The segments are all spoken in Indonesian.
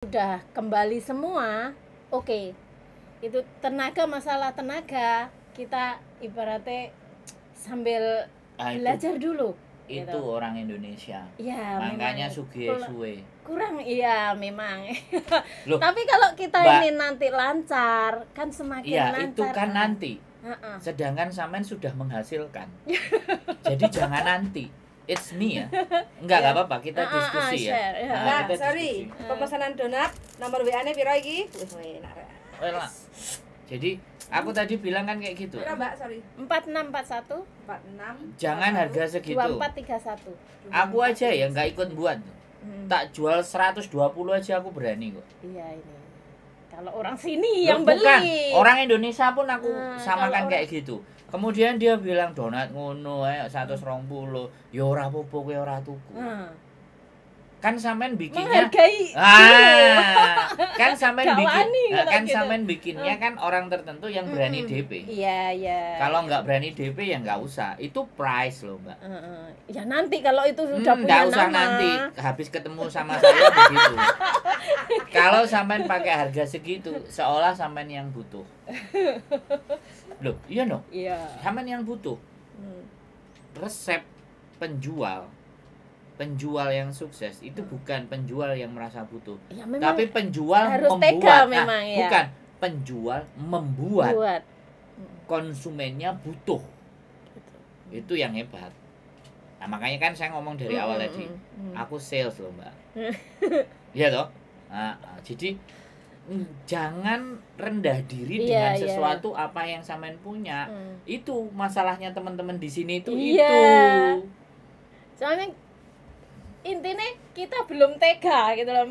Udah kembali semua, oke. Itu masalah tenaga, kita ibaratnya sambil belajar dulu. Itu gitu. Orang Indonesia. Ya, makanya memang suge suwe. Kurang, iya memang. Loh, tapi kalau kita Mbak, ini nanti lancar, kan semakin iya, lancar. itu kan nanti. Sedangkan Samen sudah menghasilkan. Jadi jangan nanti. It's me ya. Enggak apa-apa, kita diskusi ya. Mbak, sorry. Pemesanan donat nomor WA-ne piro iki? Wis enak rek. Jadi aku tadi bilang kan kayak gitu. Piro, Mbak? Sorry. 4641 46. Jangan harga segitu. 2431. Aku aja ya nggak ikut buat. Tak jual 120 aja aku berani kok. Iya ini. Kalau orang sini Loh, yang bukan. beli. Orang Indonesia pun aku samakan kalau kayak gitu. Kemudian dia bilang donat ngono 120. Ya ora apa-apa kowe ora tuku. Kan sampean bikinnya menghargai kan sampean gitu. sampean bikinnya kan orang tertentu yang berani DP. Iya, iya. Kalau nggak berani DP ya nggak usah. Itu price loh, Mbak. Ya nanti kalau itu sudah punya nggak usah nama. nanti habis ketemu sama saya begitu. Kalau sampean pakai harga segitu seolah sampean yang butuh. Loh, iya no? Iya. Sampean yang butuh. Resep penjual yang sukses itu bukan penjual yang merasa butuh, ya, tapi penjual harus membuat. tega memang, ya. Bukan penjual membuat konsumennya butuh. Itu yang hebat. Nah makanya kan saya ngomong dari awal tadi, aku sales loh Mbak. Iya toh. Jadi jangan rendah diri dengan sesuatu apa yang sampean punya. Itu masalahnya teman-teman di sini itu. Soalnya intinya kita belum tega gitu loh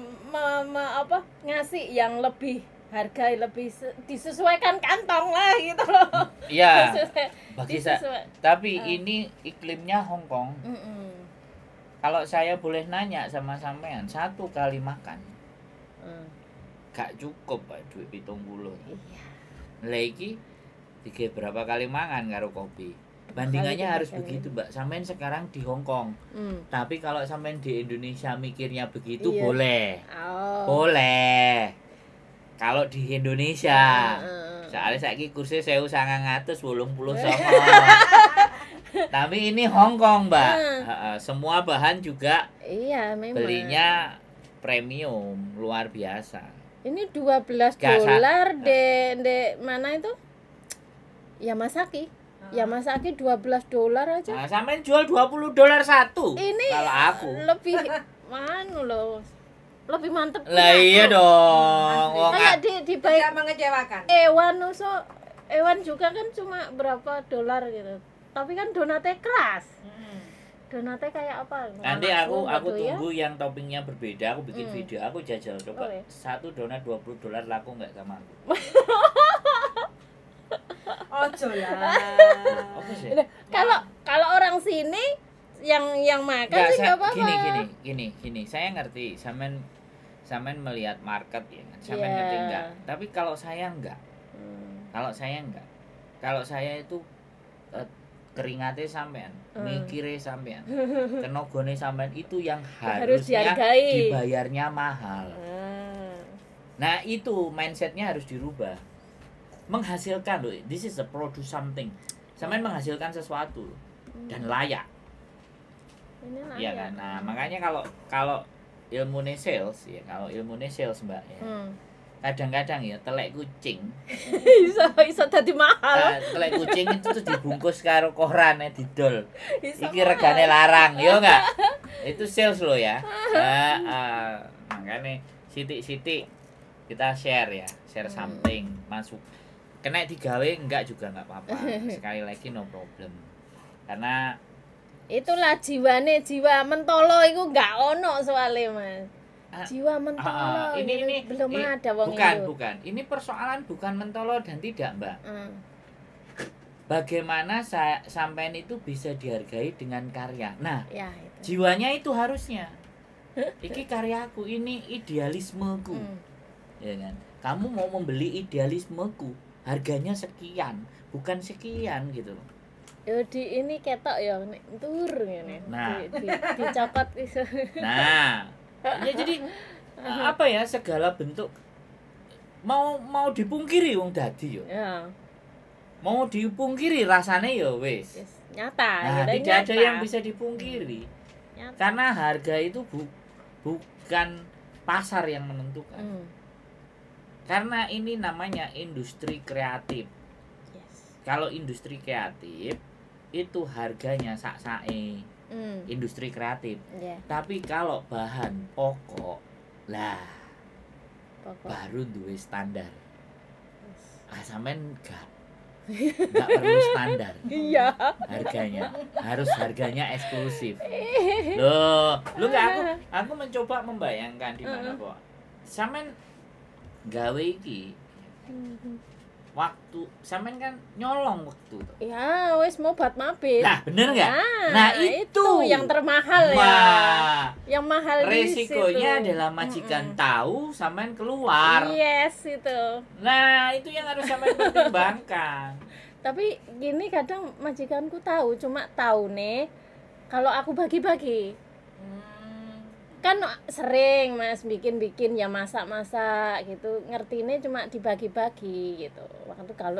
ngasih yang lebih harga lebih disesuaikan kantong lah gitu loh. Iya. Bagi saya. Tapi ini iklimnya Hong Kong. Kalau saya boleh nanya sama sampean, satu kali makan gak cukup Pak duit 70. Iya. Lagi tiga berapa kali mangan karo kopi. Bandingannya harus begitu Mbak. Sampean sekarang di Hong Kong. Tapi kalau sampean di Indonesia mikirnya begitu boleh. Boleh. Kalau di Indonesia. Soalnya saiki kursi 1989. Tapi ini Hong Kong, Mbak. Semua bahan juga memang. Belinya premium luar biasa. Ini $12 de mana itu? Yamasaki. Yamasaki $12 aja. Nah, sampean jual $20 satu. Ini kalau aku lebih loh. Lebih mantep. Lah iya dong. Kayak di baik mengecewakan. Ewan juga kan cuma berapa dolar gitu. Tapi kan donatnya keras. Donatnya kayak apa? Nanti aku tunggu yang toppingnya berbeda. Aku bikin video, aku jajal coba. Satu donat $20 laku nggak sama aku. Ojo lah. Kalau orang sini yang makan sih enggak apa-apa. Gini. Saya ngerti sampean melihat market ya kan. Sampean ngerti enggak? Tapi kalau saya enggak. Kalau saya itu keringatnya sampean, mikirnya sampean, tenagane sampean itu yang harusnya dibayarnya mahal. Nah, itu mindsetnya harus dirubah. Menghasilkan loh, this is a produce something. Sampean menghasilkan sesuatu dan layak. Iya kan. Nah, makanya kalau ilmu sales ya, Mbak ya. Kadang-kadang ya telek kucing. Iso dadi mahal. Telek kucing itu tuh dibungkus karo koran didol. Iki regane larang, yo enggak? Itu sales loh ya. Makanya sithik-sithik kita share something, masuk. Kena digawe enggak juga enggak apa-apa. Sekali lagi no problem. Karena itulah jiwa mentolo itu enggak ono soalnya Mas. Jiwa mentolo ini belum ada wong bukan. Ini persoalan bukan mentolo dan tidak, Mbak. Bagaimana sampean itu bisa dihargai dengan karya. Nah, jiwanya itu harusnya. Iki karyaku, ini idealismeku. Ya kan? Kamu mau membeli idealismeku, harganya sekian, bukan sekian gitu loh. Di ini ketok ya nek tur ngene. Nah, dicopot iso. Nah, ya jadi apa ya, segala bentuk mau dipungkiri wong dadi yo. Ya. Mau dipungkiri rasanya ya wis. Yes, nyata. Nah, gitu, tidak nyata. ada yang bisa dipungkiri. Nyata. Karena harga itu bukan pasar yang menentukan. Karena ini namanya industri kreatif. Yes. Kalau industri kreatif itu harganya sak-sae. Industri kreatif. Yeah. Tapi kalau bahan pokok lah baru duwe standar. Sampean nggak perlu standar. Iya. Harganya eksklusif. Loh, lu nggak aku mencoba membayangkan di mana kok. Sampean gawe iki waktu sampean kan nyolong waktu tuh. Ya, wis mau buat mabit. Nah, bener nggak? Nah, itu yang termahal ya. Yang mahal resikonya adalah majikan tahu sampean keluar. Yes, itu. Nah, itu yang harus sampean pertimbangkan. Tapi gini kadang majikanku tahu, cuma tahu nih kalau aku bagi-bagi. Kan sering Mas bikin ya masak-masak gitu, ngertine cuma dibagi-bagi gitu. Waktu kalau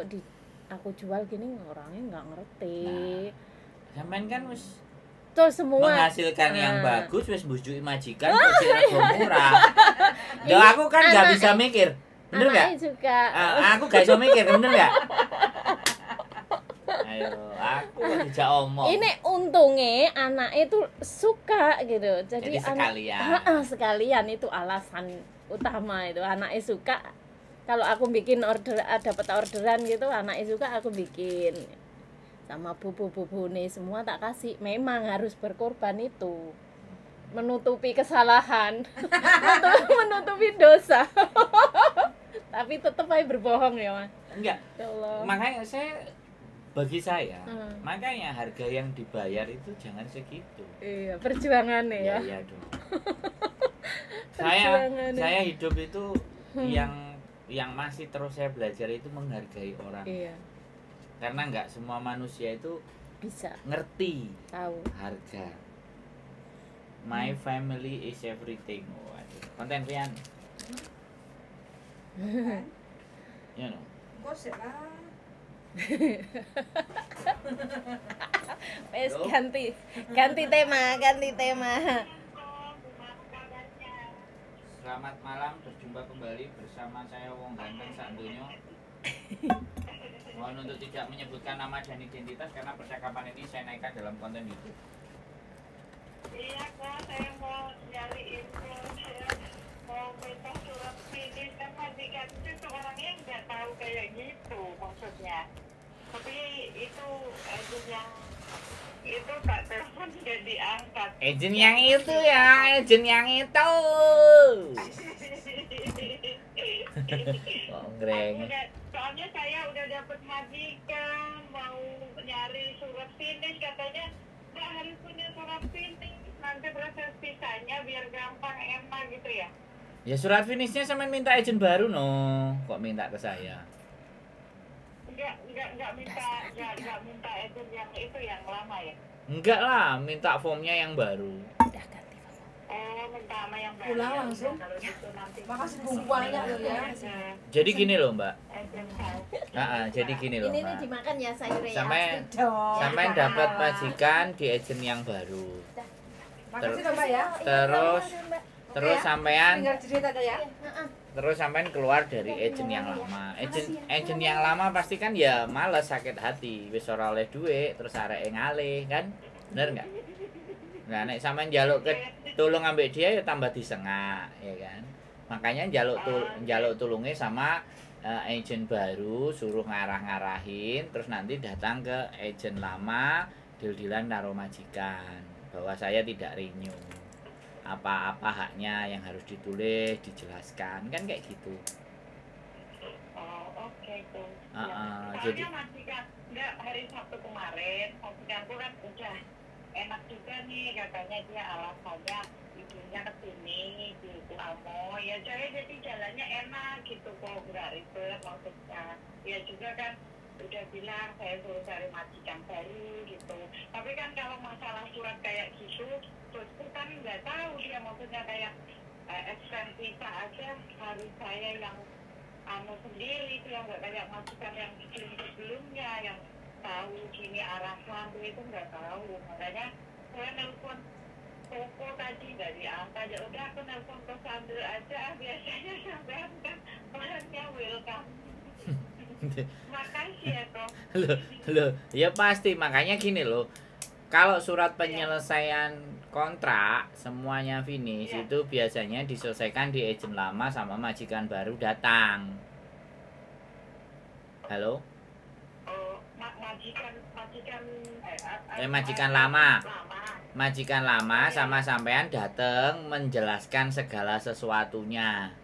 aku jual gini orangnya nggak ngerti. Nah, sampean kan wis tuh semua menghasilkan yang bagus, wis bujuki majikan kok rego murah. Loh, aku kan nggak bisa mikir, bener nggak? Juga. Aku gak bisa mikir, bener nggak? Ayo, aku dijak omong. Ini untungnya anak itu suka gitu. Jadi sekalian. Sekalian itu alasan utama itu. Anaknya suka. Kalau aku bikin dapat orderan gitu, anaknya suka aku bikin. Sama bubu-bubu nih semua tak kasih. Memang harus berkorban itu. Menutupi kesalahan. menutupi dosa. Tapi tetap aja berbohong ya, Mas. Enggak. Makanya bagi saya, makanya harga yang dibayar itu jangan segitu. Iya, perjuangannya ya. Iya dong. saya hidup itu yang masih terus saya belajar itu menghargai orang. Iya. Karena nggak semua manusia itu bisa ngerti tahu harga. My family is everything. Waduh, konten Rian. Ya no. Gosip lah. Wes ganti tema. Selamat malam, berjumpa kembali bersama saya Wong Ganteng Sandonya. Mohon untuk tidak menyebutkan nama dan identitas karena percakapan ini saya naikkan dalam konten YouTube. Iya kak, saya mau nyari info, saya mau minta surat finish kan majikan itu orangnya nggak tahu kayak gitu maksudnya. Tapi itu agent yang itu tak telepon tidak diangkat. Agent yang itu ya, agent yang itu. Soalnya saya udah dapat majikan mau nyari surat finish katanya nggak harus punya surat finish, nanti proses pisahnya biar gampang enak gitu ya. Ya surat finishnya sama minta agent baru no, kok minta ke saya? Enggak minta agent yang itu yang lama ya? Enggak lah, minta formnya yang baru. Udah ganti form. Oh, minta sama yang baru. Pulang langsung. Kalau gitu nanti. Makasih bumbuannya loh ya. Jadi gini loh Mbak. Agent Jadi gini loh Ini Mbak. dimakan ya sayurnya. Sampai dapat majikan di agent yang baru. Makasih loh Mbak ya. Terus sampean Tinggal cerita aja ya. sampean keluar dari agent yang lama. Agent yang lama pasti kan ya males, sakit hati, wis ora oleh duit, terus areke ngalih kan. Bener enggak? Nah, nek sampean njaluk tolong ambek dia ya tambah disengak, ya kan. Makanya njaluk tulunge sama agent baru, suruh ngarah-ngarahin, terus nanti datang ke agent lama, deal-dealan karo majikan bahwa saya tidak renew. Apa-apa haknya yang harus ditulis, dijelaskan, kan kayak gitu. Oh, oke tuh. Jadi majikan enggak hari Sabtu kemarin, majikanku kan udah enak juga nih katanya dia alasannya ibunya kesini di Amo ya saya jadi jalannya enak gitu kok nggak ribet maksudnya ya juga kan udah bilang saya suruh cari majikan baru gitu tapi kan kalau masalah surat kayak gitu terus kan nggak tahu dia maksudnya kayak extend visa aja harus saya yang sendiri itu, yang nggak kayak majikan yang sebelumnya yang tahu gini arahan itu nggak tahu. Makanya saya nelpon toko tadi nggak diangkat, ya udah aku nelpon ke Sandra aja, biasanya sampean kan orangnya welcome. Makasih ya toh. Loh, ya pasti, makanya gini loh. Kalau surat penyelesaian kontrak semuanya finish itu biasanya diselesaikan di agent lama sama majikan baru datang. Halo? Majikan lama. Majikan lama sama sampean datang menjelaskan segala sesuatunya.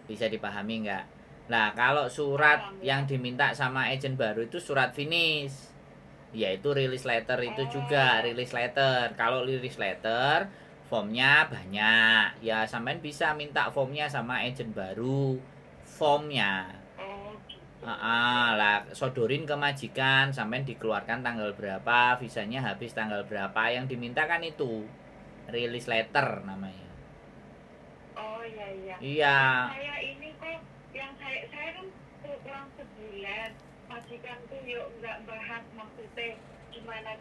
Bisa dipahami nggak? Nah, kalau surat yang diminta sama agent baru itu surat finish, yaitu release letter itu juga release letter. Kalau release letter formnya banyak, ya sampean bisa minta formnya sama agent baru, formnya. Lah sodorin ke majikan, sampean dikeluarkan tanggal berapa, visanya habis tanggal berapa, yang diminta kan itu release letter namanya. Oh iya. Iya. Saya ini kok yang saya kan pulang sebulan, majikanku yuk nggak bahas maksudnya gimana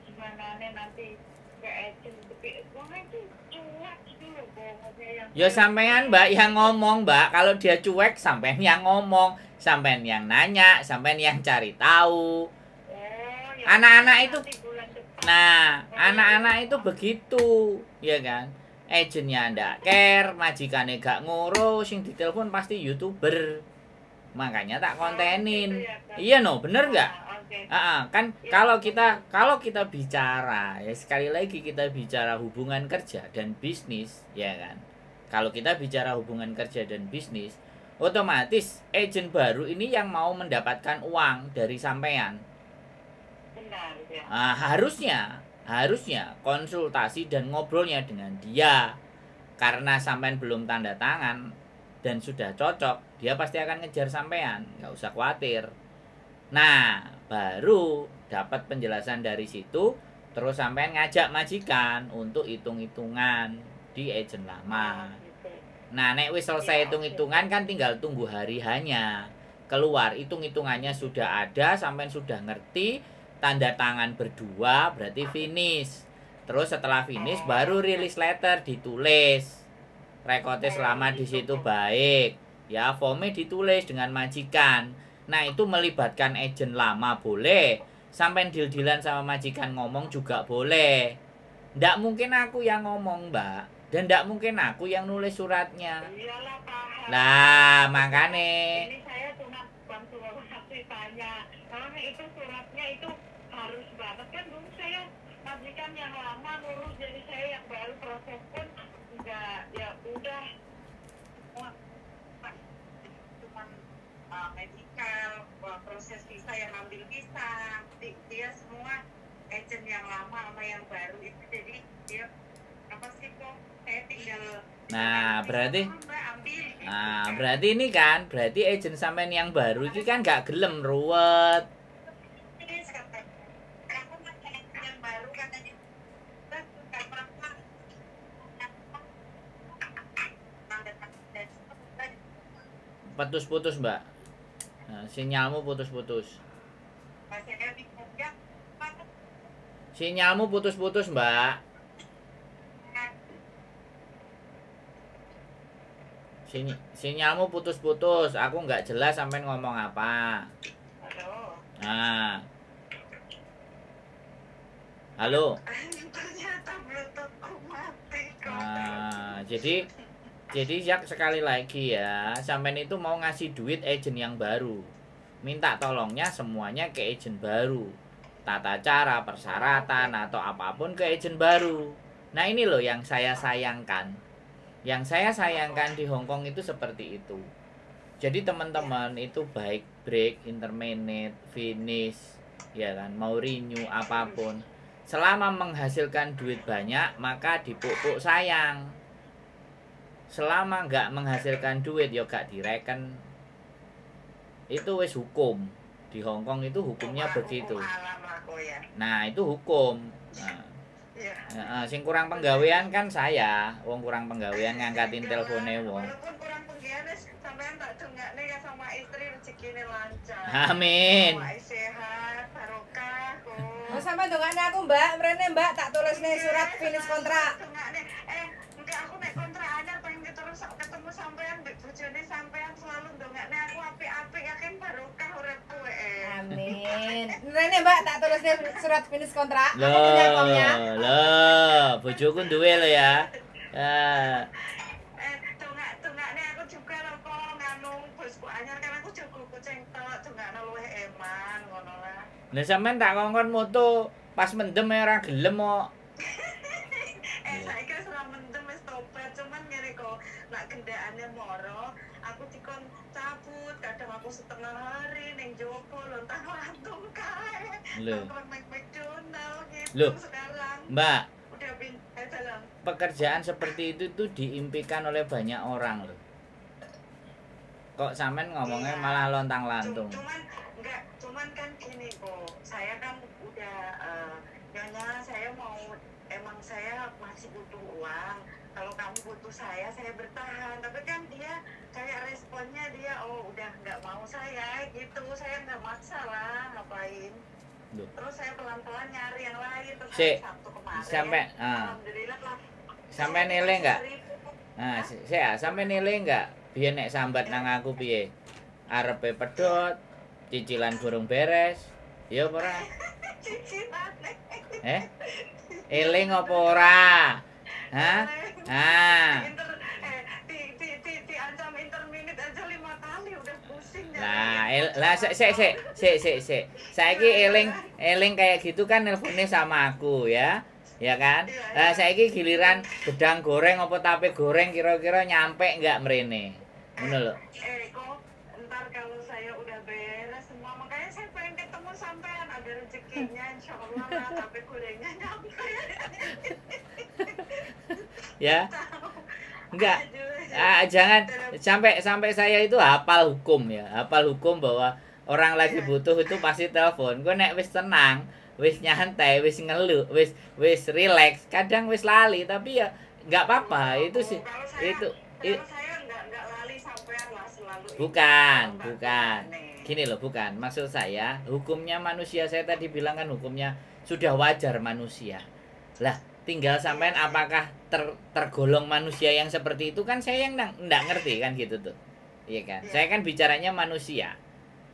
nanti ke agent, tapi uangnya itu cuek gitu loh bongnya yang. Ya sampean Mbak yang ngomong Mbak, kalau dia cuek sampean yang ngomong, sampean yang nanya, sampean yang cari tahu. Anak-anak itu, nah anak-anak itu begitu, ya kan? Agentnya ndak care, majikannya gak ngurus, yang ditelepon pasti YouTuber. Makanya tak kontenin. Iya no, bener nggak? Kan kalau kita bicara, ya sekali lagi kita bicara hubungan kerja dan bisnis, ya kan? Kalau kita bicara hubungan kerja dan bisnis, otomatis agent baru ini yang mau mendapatkan uang dari sampean. Benar, ya. Harusnya konsultasi dan ngobrolnya dengan dia. Karena sampean belum tanda tangan dan sudah cocok, dia pasti akan ngejar sampean, nggak usah khawatir. Nah, baru dapat penjelasan dari situ, terus sampean ngajak majikan untuk hitung-hitungan di agent lama. Nah, nek wis selesai hitung-hitungan kan tinggal tunggu hari hanya keluar, hitung-hitungannya sudah ada, sampean sudah ngerti, tanda tangan berdua berarti finish. Terus setelah finish baru release letter ditulis. Rekodnya selama di situ baik, ya formnya ditulis dengan majikan. Nah, itu melibatkan agent lama boleh, sampai deal-dealan sama majikan ngomong juga boleh. Ndak mungkin aku yang ngomong Mbak, dan ndak mungkin aku yang nulis suratnya. Iyalah paham. Lah makane. Ini saya cuma bantu tanya, karena itu suratnya itu harus banget kan, dulu saya majikan yang lama ngurus, jadi saya yang baru proses pun enggak, ya udah cuma medical, proses visa yang ambil visa, dia semua agent yang lama sama yang baru itu, jadi dia apa sih kok saya tinggal. Nah berarti ini kan berarti agent sampean yang baru itu kan gak gelem ruwet. Putus-putus Mbak, nah, sinyalmu putus-putus. Sinyalmu putus-putus Mbak. Sinyalmu putus-putus, aku nggak jelas sampai ngomong apa. Halo. Nah, halo. Ternyata bluetoothku mati. Nah, jadi Jack sekali lagi ya, sampean itu mau ngasih duit agent yang baru, minta tolongnya semuanya ke agent baru, tata cara, persyaratan atau apapun ke agent baru. Nah ini loh yang saya sayangkan. Yang saya sayangkan di Hong Kong itu seperti itu. Jadi teman-teman itu baik break, interminate, finish, ya kan, mau renew apapun, selama menghasilkan duit banyak maka dipupuk sayang. Selama nggak menghasilkan duit ya gak direken. Itu wis hukum. Di Hong Kong itu hukumnya begitu. Nah itu hukum. Nah. Sing kurang penggawean kan saya, wong kurang penggawean ngangkatin telpone wong. Walaupun kurang penggawean sampean tak dongakne ya sama istri rezekine lancar. Amin. Sehat, barokah kok. Oh, sampean dongakne aku, Mbak. Mrene, Mbak, tak tulisne surat finish kontrak. Dongakne. Enggak aku nek kontrak anyar pengen terus ketemu sampean mbek bojone sampean selalu dongakne aku apik-apik yakin barokah uripku Amin. Mrene, Mbak, tak tulisne surat finish kontrak. Loh, bojoku duwe lho ya. Dongakne aku juga lho kok nganu bosku anyar kan aku jago kucing tok dongakne luwih eman ngono lah. Lah sampean tak kongkon moto pas mendem ora gelem kok. Saiki wis ora mendem wis tobat cuman ngene kok nak gendakane moro aku dikon cabut kadang aku setengah hari ning jopo lontang lantung kae. Lho. McDonald gitu Loh, sekarang. Mbak, Udah dalam. pekerjaan seperti itu tuh diimpikan oleh banyak orang loh. Kok sampean ngomongnya Iya. malah lontang-lantung. Cuman kan gini kok. Saya kan udah nyonya saya mau emang saya masih butuh uang. Kalau kamu butuh saya bertahan. Tapi kan dia kayak responnya dia udah nggak mau saya gitu. Saya nggak maksa lah ngapain. Loh. Terus saya pelan-pelan nyari yang lain terus Sik, Sabtu kemarin. Alhamdulillah lah. Sampai nilai enggak? Nah, sampai nilai enggak? Biar nek sambat nang aku piye? Arepe pedhot, cicilan burung beres. Ya apa ora? Cicilan. Eling apa ora? Hah? Diancam interminute aja 5 kali udah pusing. Sik. Saiki eling kayak gitu kan nelpone sama aku ya. Ya kan? Lah saiki giliran gedang goreng apa tape goreng kira-kira nyampe enggak mrene? Ngono lho. Kok ntar kalau saya udah beres semua makanya saya pengen ketemu sampean ada rezekinya insyaallah lah tape gorengnya nyampe. Ya. Enggak. Jangan sampai saya itu hafal hukum ya. Hafal hukum bahwa orang lagi butuh itu pasti telepon. Kok nek wis tenang, wis nyantai, wis ngeluh, wis relax, kadang wis lali tapi ya enggak apa-apa. Itu sih itu saya enggak lali sampean lah selalu. Bukan. Gini loh, bukan. Maksud saya, hukumnya manusia saya tadi bilang kan hukumnya sudah wajar manusia. Lah, tinggal sampean apakah tergolong manusia yang seperti itu kan saya yang enggak ngerti kan gitu tuh. Iya kan? Saya kan bicaranya manusia.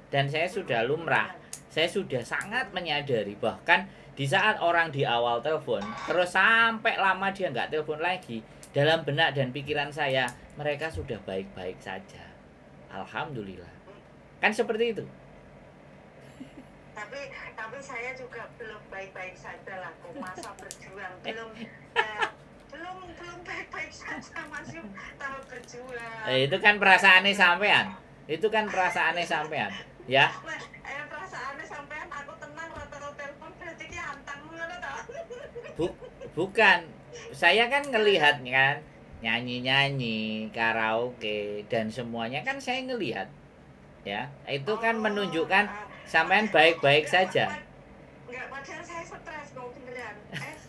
Dan saya sudah lumrah. Saya sudah sangat menyadari bahkan di saat orang di awal telepon terus sampai lama dia nggak telepon lagi, dalam benak dan pikiran saya mereka sudah baik-baik saja. Alhamdulillah. Kan seperti itu. Tapi saya juga belum baik-baik saja lah kok masa berjuang belum baik-baik saja masih tahap berjuang. Itu kan perasaannya sampean. Ya. Perasaannya sampean aku tenang rata-rata telepon berarti dia antang ngono ta. Bukan. Saya kan ngelihat kan nyanyi-nyanyi, karaoke dan semuanya kan saya ngelihat. Ya, itu kan menunjukkan sampean baik-baik saja. Enggak, padahal saya stres kok beneran.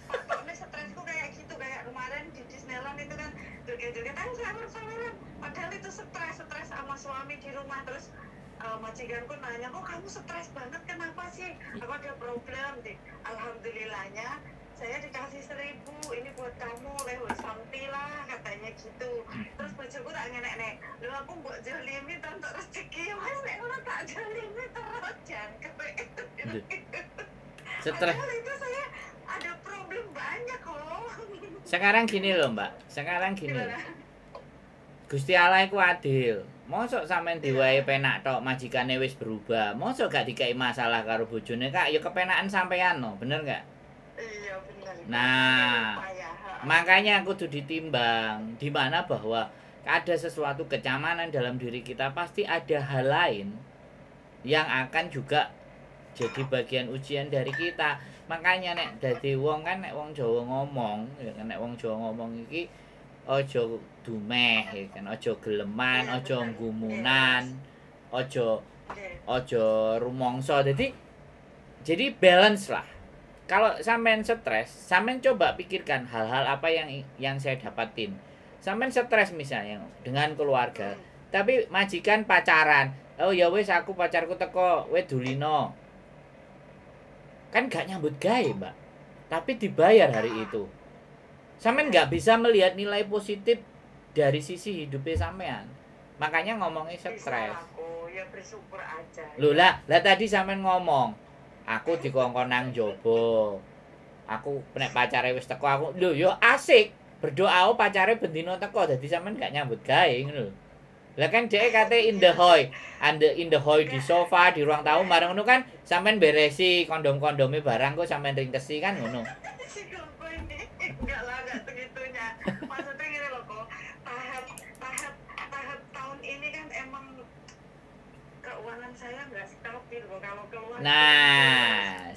Pokoknya stresku kayak gitu kayak kemarin di Disneyland itu kan joget-jogetan sawer-saweran. Padahal itu stres sama suami di rumah terus majikanku nanya, kok kamu stres banget kenapa sih? Aku ada problem deh. Alhamdulillahnya saya dikasih 1.000 ini buat kamu lewat santi lah katanya gitu. Terus bojoku tak ngenek-nek, lu aku mbok jolimi untuk rezeki mas nek ora tak jolimi terus jangkep. Stres. Itu saya ada problem banyak kok. Sekarang gini loh Mbak. Gusti Allah iku adil. Mosok sampean diwae penak tok majikane wis berubah. Mosok gak dikai masalah karo bojone Kak, ya kepenakan sampean no, bener gak? Iya bener. Nah, makanya aku tuh ditimbang di mana bahwa ada sesuatu kenyamanan dalam diri kita pasti ada hal lain yang akan juga jadi bagian ujian dari kita. Makanya nek dadi wong kan nek wong Jawa ngomong, ya kan nek wong Jawa ngomong iki aja dumeh ya kan, aja geleman, aja nggumunan, aja rumangsa. Jadi balance lah. kalau sampean stres, sampean coba pikirkan hal-hal apa yang saya dapatin. Sampean stres misalnya dengan keluarga, tapi majikan pacaran. Oh ya wes aku pacarku teko, wes dulino. Kan gak nyambut gawe, Mbak. Tapi dibayar hari itu. Sampean nggak bisa melihat nilai positif dari sisi hidupnya sampean. Makanya ngomongnya stres. Aku ya bersyukur aja. Loh lah tadi sampean ngomong, aku dikongkon nang jobo. Aku nek pacare wis teko aku, lho yo asik. Berdoa pacare bendino teko dadi sampean gak nyambut gawe ngono lho. Lah kan dhek kate in the hoy di sofa di ruang tamu bareng ngono kan sampean beresi kondom-kondome barang kok sampean ringkesi kan ngono. Enggak lah, enggak segitunya. Maksudnya gini loh kok, tahap tahun ini kan emang keuangan saya enggak stabil loh kalau keluar. Nah,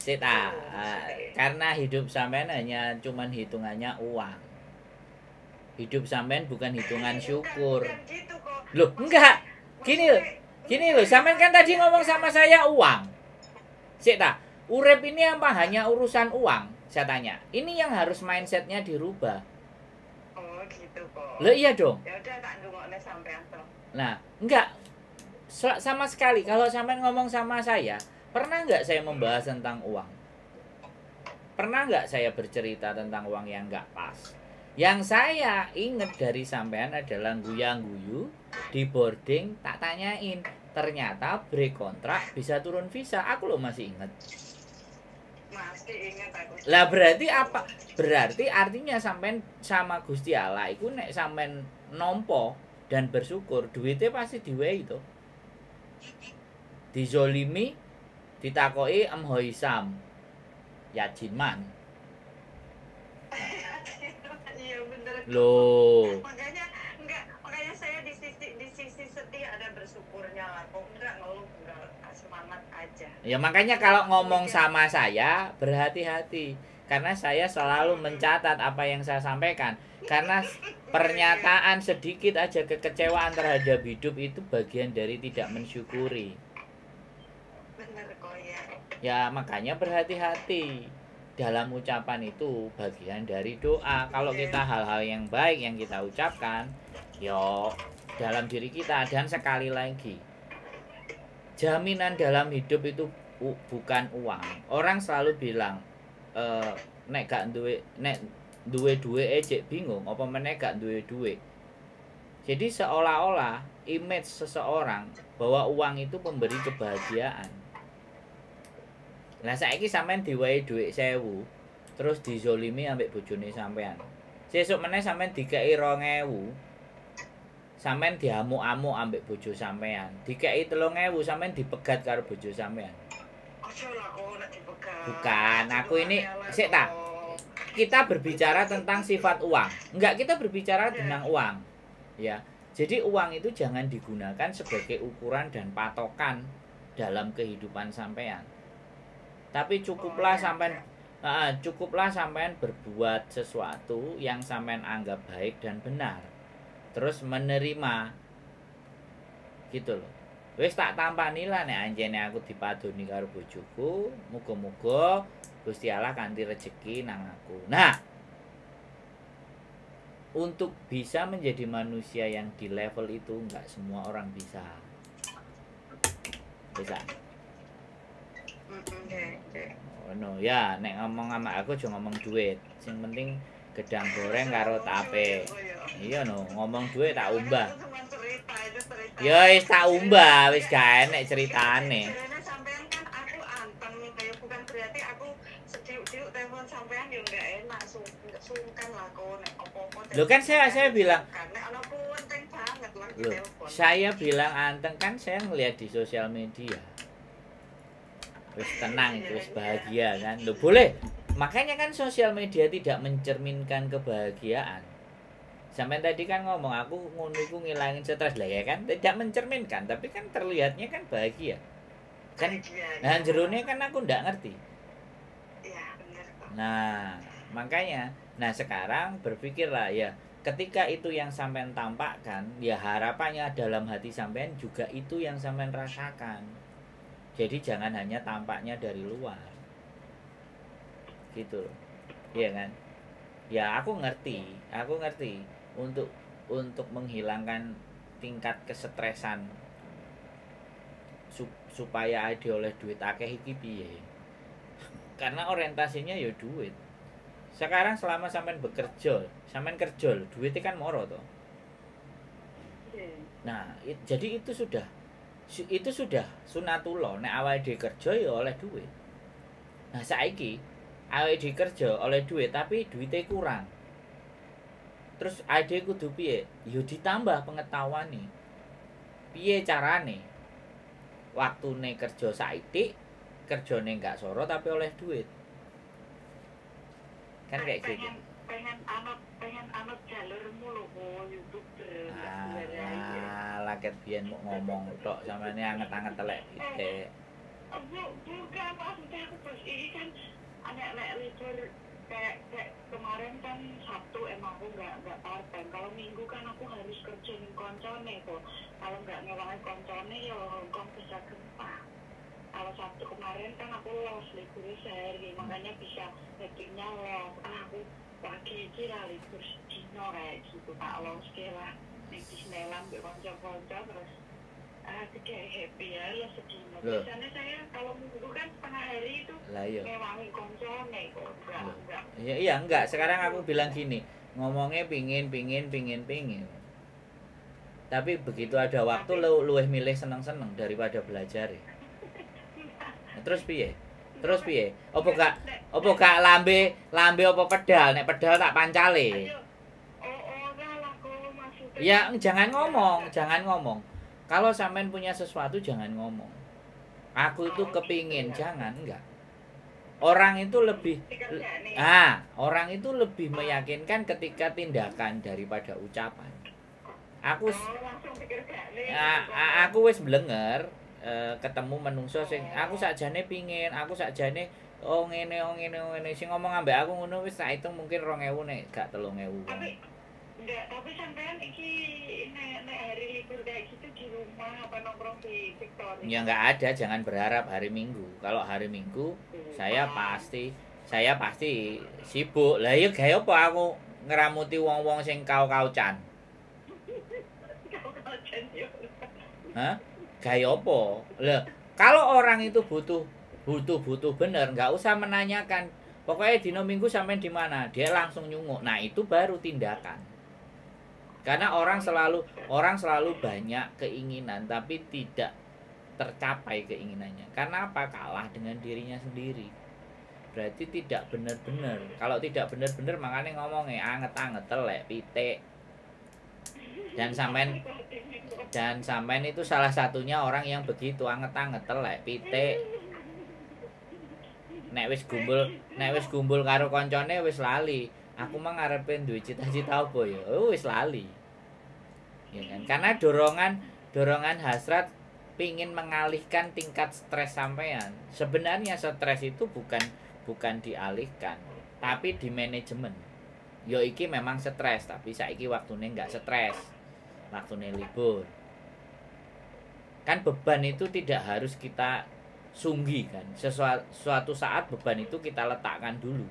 karena hidup sampean hanya cuman hitungannya uang. Hidup sampean bukan hitungan syukur. Bukan gitu kok. Loh, enggak. Gini loh, sampean kan tadi ngomong sama saya uang. Urip ini apa hanya urusan uang? Saya tanya. Ini yang harus mindsetnya dirubah. Oh, gitu kok. Loh iya dong. Ya udah tak ndongokne sampean toh. Nah, enggak. Sama sekali kalau sampean ngomong sama saya, pernah enggak saya membahas tentang uang? Pernah enggak saya bercerita tentang uang yang enggak pas? Yang saya ingat dari sampean adalah guyang-guyu di boarding tak tanyain. Ternyata break kontrak bisa turun visa. Aku loh masih ingat. Masih ingat aku. Lah berarti apa? Berarti artinya sampean sama Gusti Allah iku nek sampean nompo dan bersyukur, duitnya pasti diwehi to. Dizolimi, ditakoki Hoisam. Yajiman. Iya bener. Loh. Makanya saya di sisi sedih ada bersyukurnya lah. Kok enggak ngeluh, enggak semangat aja. Ya makanya kalau ngomong sama saya berhati-hati karena saya selalu mencatat apa yang saya sampaikan karena pernyataan sedikit aja kekecewaan terhadap hidup itu bagian dari tidak mensyukuri. Bener kok ya. Ya makanya berhati-hati dalam ucapan itu bagian dari doa. Kalau kita hal-hal yang baik yang kita ucapkan, yo dalam diri kita. Dan sekali lagi, jaminan dalam hidup itu bukan uang. Orang selalu bilang nek gak duwe cek bingung apa meneh gak duwe duit. Jadi seolah-olah image seseorang bahwa uang itu pemberi kebahagiaan. Lah saiki sampean diwehi dhuwit 1000, terus dizolimi ambek bojone sampean. Sesuk meneh sampean dikeki 2000. Sampean diamuk-amuk ambek bojo sampean. Dikeki 3000 sampean dipegat karo bojo sampean. Ojo lah kok nek dipegat. Bukan, aku ini sik ta. Kita berbicara tentang sifat uang. Enggak, kita berbicara tentang uang. Ya. Jadi uang itu jangan digunakan sebagai ukuran dan patokan dalam kehidupan sampean. Tapi cukuplah sampean berbuat sesuatu yang sampean anggap baik dan benar. Terus menerima. Gitu loh. Wis tak tampani lah nek anjene aku dipadoni karo bojoku, muga-muga Gusti Allah kanthi rejeki nang aku. Nah, untuk bisa menjadi manusia yang di level itu enggak semua orang bisa. Bisa. Oh no ya, nek ngomong sama aku aja ngomong duit. Sing penting gedang goreng karo tape. Iya no, ngomong duit tak umbah. Ya wis tak umbah, wis gak enek ceritane. Sampean kan aku anteng kayak bukan berarti aku sedih-sedih telepon sampean yo enggak enak, sungkan lah kok nek opo-opo. Lho kan saya bilang nek ana penting banget lah loh, telepon. saya bilang anteng kan saya ngelihat di sosial media. Wis tenang, wis bahagia kan. Loh boleh. Makanya kan sosial media tidak mencerminkan kebahagiaan. Sampai tadi kan ngomong aku ngono iku ngilangin stres lah ya kan, tidak mencerminkan, tapi kan terlihatnya kan bahagia. Kan nah jerone kan aku ndak ngerti. Iya, benar kok. Nah, makanya sekarang berpikirlah ya, ketika itu yang sampean tampakkan, ya harapannya dalam hati sampean juga itu yang sampean rasakan. Jadi jangan hanya tampaknya dari luar. gitu loh. Iya kan? Ya aku ngerti untuk menghilangkan tingkat kesetresan supaya ade oleh duit akeh iki piye. Karena orientasinya ya duit. Sekarang selama sampean bekerja, sampean kerja, duitnya kan moro toh. Nah, jadi itu sudah sunatullah nek awake dhewe kerja ya oleh duit. Nah, saiki awake dhewe kerja oleh duit tapi duitnya kurang. Terus ade kudu piye? Ya ditambah pengetahuane. Piye carane? Waktune kerja saithik, kerjane enggak soro tapi oleh duit. Kan kayak gitu. Pengen anut jalurmu lho, YouTuber. Laket biyen mau ngomong tok sampeyan anget-anget telek pitik. Bukan maksudnya aku terus ini kan anak libur kayak kemarin kan Sabtu emang aku nggak part-time. Kalau Minggu kan aku harus kerja ning koncone kok. Kalau nggak ngewangi koncone ya Hongkong bisa gempa. Kalau Sabtu kemarin kan aku los libur sehari, makanya bisa meetingnya los. Aku pagi iki lah libur sedino kayak gitu tak los lah. Ning Disneyland mbek kanca-kanca terus kayak happy ya lo sedino. Biasanya saya kalau Minggu kan setengah hari itu ngewangi koncone kok. Enggak. Iya enggak. Sekarang aku bilang gini, ngomongnya pingin. Tapi begitu ada waktu luwih milih seneng-seneng daripada belajar ya. Terus piye? Apa gak lambe apa pedal? Nek pedal tak pancale. Ya jangan ngomong. Kalau sampean punya sesuatu jangan ngomong. Aku itu kepingin, jangan enggak. Orang itu lebih meyakinkan ketika tindakan daripada ucapan. Aku wis blenger ketemu menungso sing aku sakjane pingin, aku sakjane ngene sing ngomong ambek aku ngono wis tak hitung mungkin 2000 nek gak 3000. Tapi sampean iki nek hari libur kayak gitu di rumah apa nongkrong di Victoria? Ya enggak ada, jangan berharap hari Minggu. Kalau hari Minggu saya pasti sibuk. Lah ya gawe apa aku ngeramuti wong-wong sing kau-kaucan. Hah? Gawe apa? Lah, kalau orang itu butuh bener, enggak usah menanyakan. Pokoknya dino Minggu sampean di mana? Dia langsung nyunguk. Nah, itu baru tindakan. Karena orang selalu banyak keinginan tapi tidak tercapai keinginannya. Karena apa? Kalah dengan dirinya sendiri. Berarti tidak benar-benar. Kalau tidak benar-benar makanya ngomongnya anget-anget telek pitik. Dan sampean itu salah satunya orang yang begitu anget-anget telek pitik. Nek wis gumbul karo koncone wis lali. Aku mah ngarepe duwe cita-cita apa ya? Wis lali. Ya kan? Karena dorongan hasrat pingin mengalihkan tingkat stres sampean. Sebenarnya stres itu bukan dialihkan, tapi di manajemen. Yo iki memang stres, tapi saiki waktune enggak stres. Waktune libur. Kan beban itu tidak harus kita sunggi kan. Suatu saat beban itu kita letakkan dulu.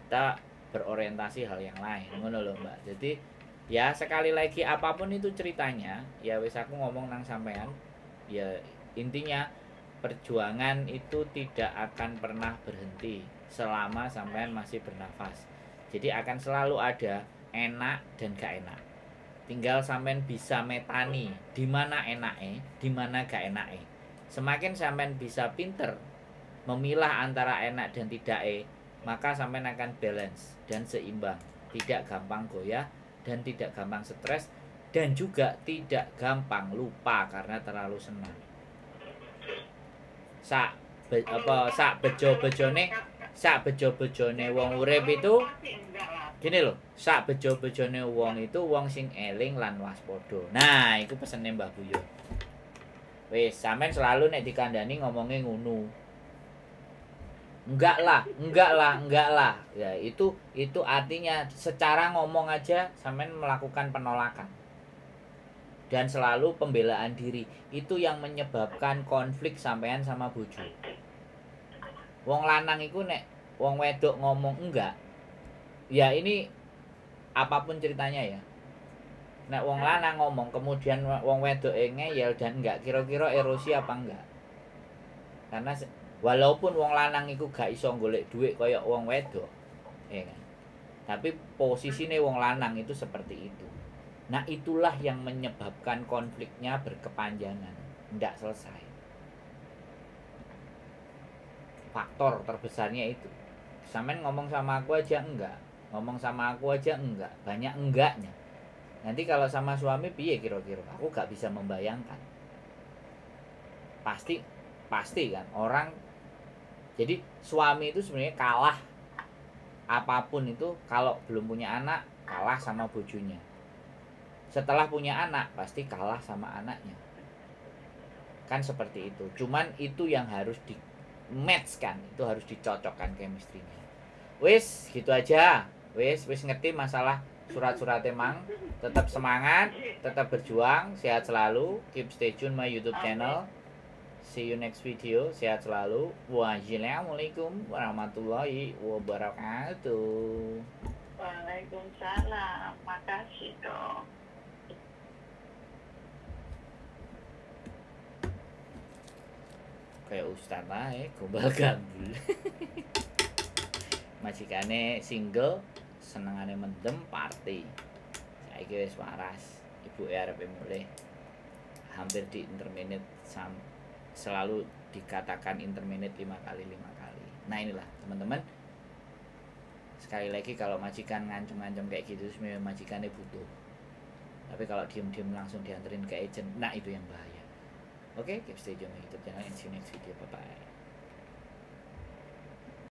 Kita berorientasi hal yang lain, ngono lho Mbak. Jadi ya sekali lagi apapun itu ceritanya, ya wis aku ngomong nang sampean, ya intinya perjuangan itu tidak akan pernah berhenti selama sampean masih bernafas. Jadi akan selalu ada enak dan gak enak. Tinggal sampean bisa metani di mana enake, di mana gak enake. Semakin sampean bisa pinter memilah antara enak dan tidake, maka sampean akan balance dan seimbang, tidak gampang goyah dan tidak gampang stres dan juga tidak gampang lupa karena terlalu senang. Sak bejo-bejone wong urip itu gini loh, sak bejo-bejone wong itu wong sing eling lan waspada. Nah, iku pesene Mbah Buyo. Wis, sampean selalu nek dikandani ngomongnya ngono. Enggak lah. Ya, itu artinya secara ngomong aja sampean melakukan penolakan. Dan selalu pembelaan diri. Itu yang menyebabkan konflik sampean sama bojo. Wong lanang iku nek wong wedok ngomong enggak, ya ini apapun ceritanya ya. Nek wong lanang ngomong kemudian wong wedok ngeyel dan enggak, kira-kira erosi apa enggak? Karena walaupun wong lanang iku gak iso golek duit kaya wong wedok, ya kan? Tapi posisine wong lanang itu seperti itu. Nah, itulah yang menyebabkan konfliknya berkepanjangan, enggak selesai. Faktor terbesarnya itu. Sampean ngomong sama aku aja enggak, ngomong sama aku aja enggak, banyak enggaknya. Nanti kalau sama suami piye kira-kira? Aku gak bisa membayangkan. Pasti kan orang. Jadi suami itu sebenarnya kalah apapun itu kalau belum punya anak, kalah sama bojonya. Setelah punya anak pasti kalah sama anaknya. Kan seperti itu. Cuman itu yang harus di match kan, itu harus dicocokkan chemistry-nya. Wis, gitu aja. Wis ngerti masalah surat-surat emang. Tetap semangat, tetap berjuang, sehat selalu, keep stay tune my YouTube channel. See you next video, sehat selalu. Wassalamualaikum warahmatullahi wabarakatuh. Waalaikumsalam, makasih dong. Kayak ustaz ae, gombal gambul. Majikane single, senengane mendem party. Saiki wis waras, ibuke arep mulih. Hampir di interminate selalu dikatakan interminate 5 kali. Nah, inilah teman-teman. Sekali lagi kalau majikan ngancem-ngancem kayak gitu sebenarnya majikannya butuh. Tapi kalau diem-diem langsung dianterin ke agent, nah itu yang bahaya. Oke, keep stay tune YouTube channel and see you next video. Bye bye.